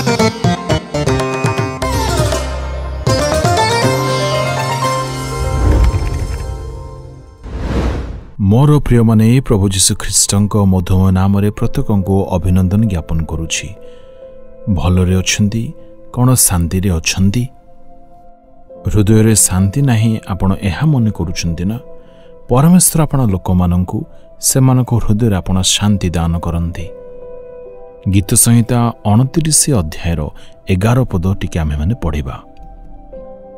मोर प्रिय माने प्रभु जीशु ख्रीष्टंक मधुमय नाम प्रत्येक को अभिनंदन ज्ञापन करुछि। भलरे अछंती कौन शांति रे अछंती? हृदय रे शांति नहीं आपण एहा मन करुछंती ना? परमेश्वर आपण लोक माननकु सेमानको हृदय रे आपण शांति दान करंती। गीत संहिता 29 अध्यायर 11 पद टिके आमे माने पढ़िबा।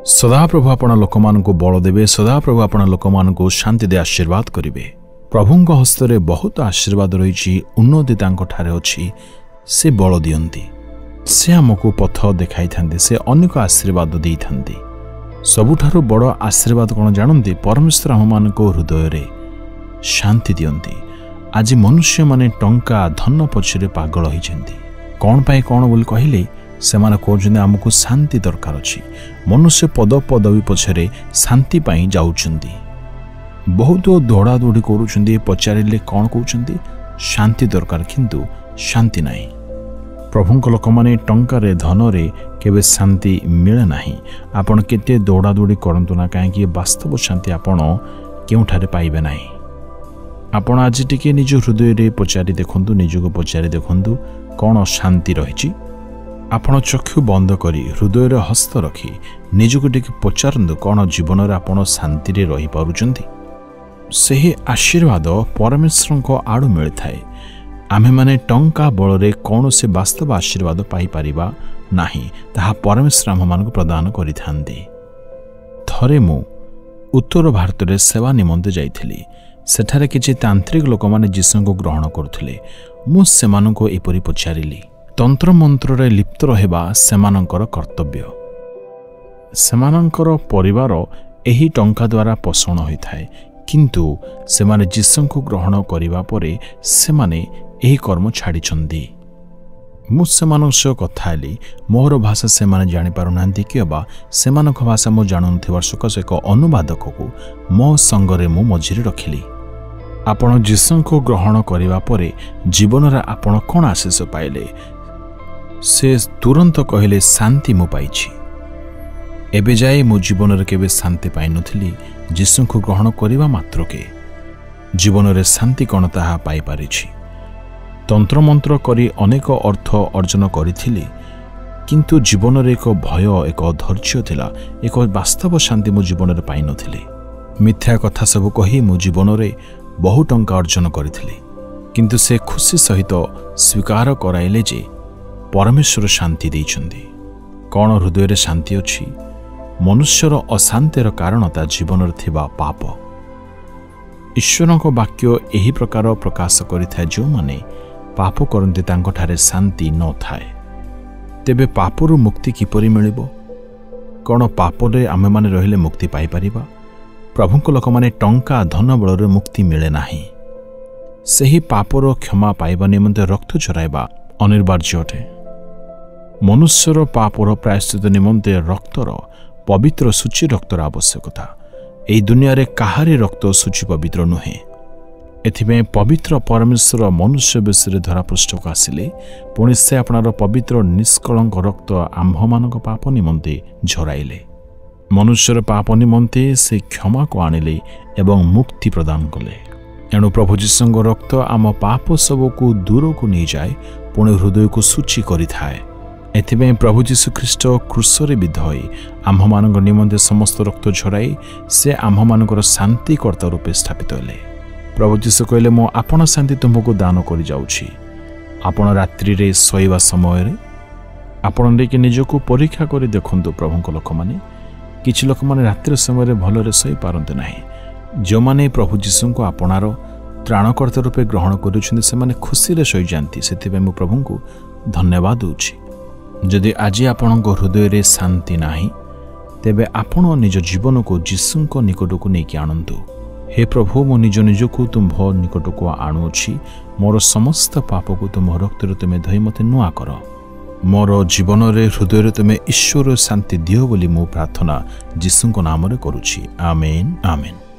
सदाप्रभु आपण लोक माननकु बल देबे, सदाप्रभु आपण लोक माननकु शांति दे आशीर्वाद करिवे। प्रभुଙ୍କ हस्तरे बहुत आशीर्वाद रहिछि, उन्नति तांको ठारे अछि, से बल दियंती, से हमकु पथ देखाइ थांदे, से अनेक आशीर्वाद देइ थांदे। सबुठारु बड़ आशीर्वाद कोन जानंती? परमेश्वर हम माननको हृदय रे शांति दियंती। आज मनुष्य माने टंका धन पछरे पागल होइछंती। कोन पाए कोन बोली कहिले से माने कहउछंती हमकु शांति दरकार अछि। मनुष्य पद पदवी पछरे शांति पाई जाउछंती। बहुत दौड़ा दौड़ी करूछंती, पचारिले कोन कहउछंती? शांति दरकार, किंतु शांति नाही। प्रभुଙ୍କ लोक माने टंका रे धन रे केबे शांति मिले नाही। आपण केते दौड़ा दौड़ी करंतु ना, काहे वास्तव शांति आपण केउठारे पाइबे नाही। आपण आज टिके निज हृदय रे पचारि देखंतु, निजको पचारि देखंतु कोन शांति रहिछि। आपण चक्षु बंद करी हृदय रे हस्त रखी निजको टिके पचारंतु कोन जीवन रे आपण शांति रे रहि पारुचंती। सेही आशीर्वाद परमेश्वरको आडु मिलथाए। आमे माने टंका बल रे कौनसी वास्तव आशीर्वाद पाई परिबा नाही, ताहा परमेश्वर आम मानक प्रदान करिथांती। थरे मु उत्तर भारत रे सेवा निमंते जाइथिली। सेठारे किछि तांत्रिक लोक माने जीशुको ग्रहण करथिले। मु सेमानको एपरि पचारिली, तंत्र मंत्र रे लिप्त रहबा सेमानकर कर्तव्य। सेमानकर परिवार एही टंका द्वारा पोषण होइथाए, किंतु सेमाने जीशुको ग्रहण करिबा परे सेमाने एही कर्म छाडिछंदी। मु सेमानक सह कथा हेली। मोर भाषा सेमाने जानि पारुनांती कि बा सेमानक भाषा मु जानुनथिबार सकाशे एक अनुवादक को मो संगरे मु मझिरे रखिली। आपण जीशुको ग्रहण करिबा परे जीवन रे आपण कोन आशीष पाइले? से तुरंत कहले, शांति मु पाइछि। एबे जाए मो जीवन रे केबे शांति पाइ नथिली। जीशुको ग्रहण करिबा मात्रके जीवन रे शांति कोन ताहा पाइ पारिछि। तंत्र मंत्र करी अनेक अर्थ अर्जन करिथिली, किंतु जीवन रे एक भय, एक धैर्य थिला, एक वास्तव शांति मो जीवन रे पाइ नथिली। मिथ्या कथा सब कही मो जीवन रे बहु टंका अर्जन करिथिली, किंतु से खुशी सहित स्वीकार कराइले जे परमेश्वर शांति देइछंदी। कौन हृदय रे शांति अछि? मनुष्यर अशांतिर कारण ता जीवन रे थिबा पाप। ईश्वरक वाक्य एही प्रकार प्रकाश करिथाय, जो माने पाप करन्ते तांको ठारे शांति न थाए। तेबे पापरु मुक्ति किपरि मिलिबो? कौन पाप रे आमे माने रहिले मुक्ति पाई परिबा? प्रभुଙ୍କ लोक माने टंका धन बल रे मुक्ति मिले नाही। सेही पापर क्षमा पाइबा निमंते रक्त झराइबा अनिवार्य अटे। मनुष्यर पापर प्रायश्चित निमंते रक्तर, पवित्र सूची रक्तर आवश्यकता। एई दुनिया रे काहारी रक्त सूची पवित्र नुहे। एथिबे पवित्र परमेश्वर मनुष्य बेसरे धरा पृष्ठक आसिले, पुणी से आपणार पवित्र निष्कलंक रक्त आम्भमानक पाप निमंते झराइले। मनुष्यर पाप निमंते से क्षमा को आनिले एवं मुक्ति प्रदान कले। एणु प्रभु जीशुଙ୍କ रक्त आम पाप सबको दूर को नहीं जाए, पुणी हृदय को सूची करिथाए। एथिबे प्रभु जीशु ख्रीष्ट क्रूसरे विध होई आम्भमानक निमंते समस्त रक्त झराई से आम्भमानकर शांति कर्ता रूपे स्थापित हेले। प्रभु जीशु कहले, मो आपण शांति तुमको दान करि जाउछि। आपण रात्रि रे सोइबा समय रे आपण लेके निजको परीक्षा करि देखंतु। प्रभुଙ୍କ लोक माने किछि लोक माने रात्रि समय रे भलरे सोइ पारंते नाही। जो माने प्रभु जीशु को आपणार त्राणकर्ता रूपे ग्रहण करूछन्ते से माने खुशी रे सोइ जानती। सेथिबे मो प्रभुଙ୍କୁ धन्यवाद दउछि। जदि आज आपणक हृदय रे शांति नाही, तेबे आपण निज जीवन को जीशुଙ୍କ निकट को नेकी आनंतु। हे प्रभु, मो निज निजको तुम निकट को आणुछि। मोर समस्त पाप को तुम रक्त रे तुमे धोई मते नुआ कर। मोर जीवन रे हृदय रे तुमे ईश्वर शांति दियो बोली मो प्रार्थना जीशुଙ୍କ नाम रे करूछि। आमेन, आमेन।